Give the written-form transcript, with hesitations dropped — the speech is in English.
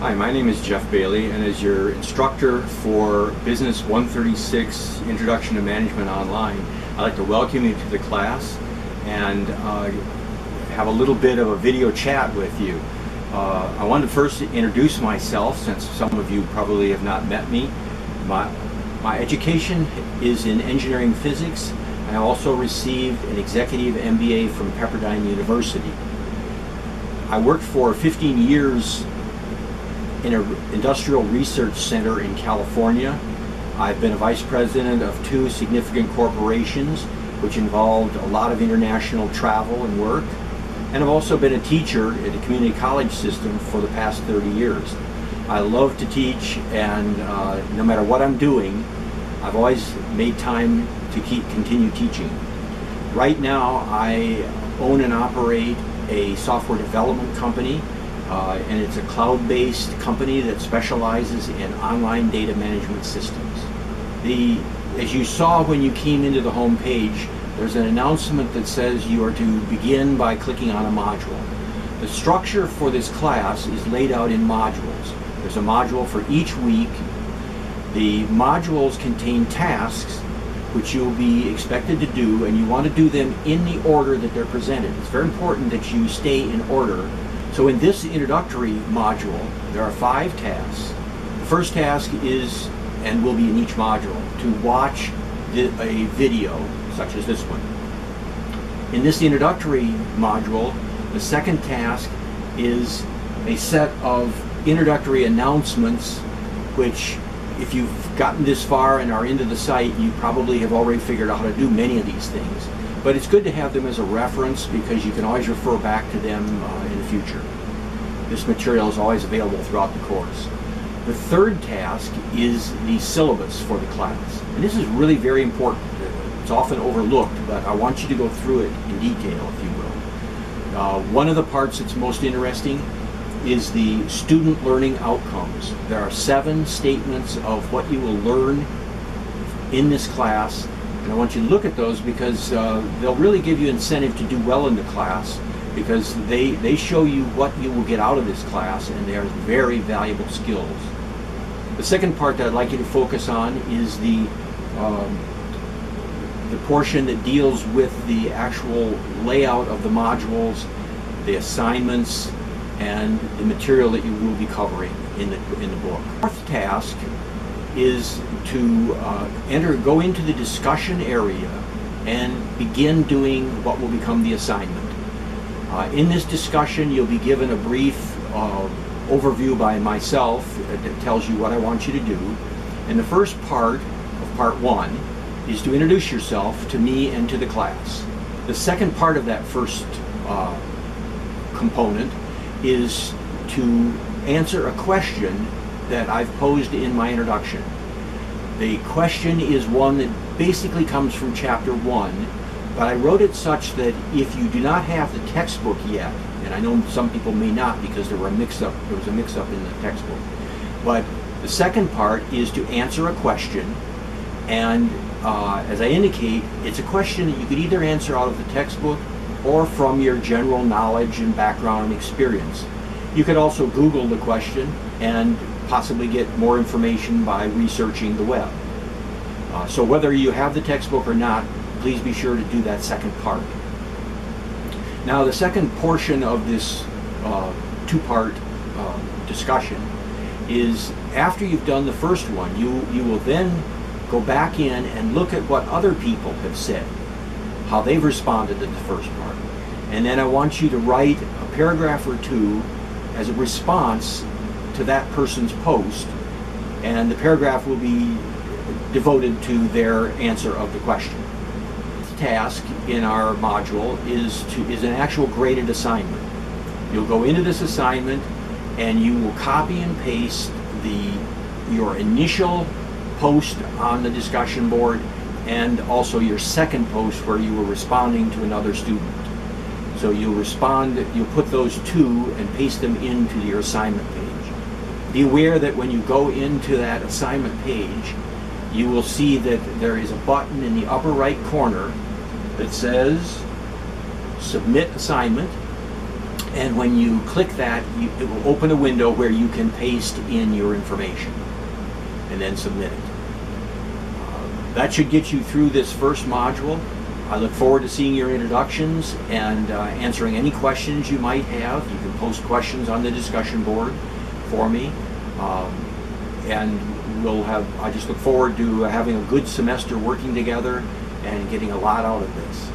Hi, my name is Jeff Bailey, and as your instructor for Business 136 Introduction to Management Online, I'd like to welcome you to the class and have a little bit of a video chat with you. I wanted to first introduce myself, since some of you probably have not met me. My education is in engineering physics. I also received an executive MBA from Pepperdine University. I worked for 15 years in an industrial research center in California. I've been a vice president of 2 significant corporations, which involved a lot of international travel and work. And I've also been a teacher at a community college system for the past 30 years. I love to teach, and no matter what I'm doing, I've always made time to continue teaching. Right now, I own and operate a software development company, and it's a cloud-based company that specializes in online data management systems. As you saw when you came into the home page, there's an announcement that says you are to begin by clicking on a module. The structure for this class is laid out in modules. There's a module for each week. The modules contain tasks which you'll be expected to do, and you want to do them in the order that they're presented. It's very important that you stay in order. So in this introductory module, there are 5 tasks. The first task is, and will be in each module, to watch a video such as this one. In this introductory module, the second task is a set of introductory announcements, which, if you've gotten this far and are into the site, you probably have already figured out how to do many of these things. But it's good to have them as a reference because you can always refer back to them in the future. This material is always available throughout the course. The third task is the syllabus for the class. And this is really very important. It's often overlooked, but I want you to go through it in detail, if you will. One of the parts that's most interesting is the student learning outcomes. There are 7 statements of what you will learn in this class, and I want you to look at those because they'll really give you incentive to do well in the class, because they show you what you will get out of this class, and they are very valuable skills. The second part that I'd like you to focus on is the portion that deals with the actual layout of the modules, the assignments, and the material that you will be covering in the book. The fourth task is to go into the discussion area and begin doing what will become the assignment. In this discussion, you'll be given a brief overview by myself that tells you what I want you to do. And the first part of part 1 is to introduce yourself to me and to the class. The second part of that first component is to answer a question that I've posed in my introduction. The question is one that basically comes from chapter 1, but I wrote it such that if you do not have the textbook yet, and I know some people may not because there was a mix-up in the textbook, but the second part is to answer a question, and as I indicate, it's a question that you could either answer out of the textbook or from your general knowledge and background and experience. You could also Google the question and possibly get more information by researching the web. So whether you have the textbook or not, please be sure to do that second part. Now, the second portion of this 2-part discussion is, after you've done the first one, you will then go back in and look at what other people have said, how they've responded to the first part. And then I want you to write a paragraph or 2 as a response to that person's post, and the paragraph will be devoted to their answer of the question. The task in our module is an actual graded assignment. You'll go into this assignment and you will copy and paste your initial post on the discussion board and also your second post where you were responding to another student. So you'll put those 2 and paste them into your assignment page. Be aware that when you go into that assignment page, you will see that there is a button in the upper right corner that says Submit Assignment, And when you click that, it will open a window where you can paste in your information and then submit it. That should get you through this first module. I look forward to seeing your introductions and answering any questions you might have. You can post questions on the discussion board for me. And I just look forward to having a good semester working together and getting a lot out of this.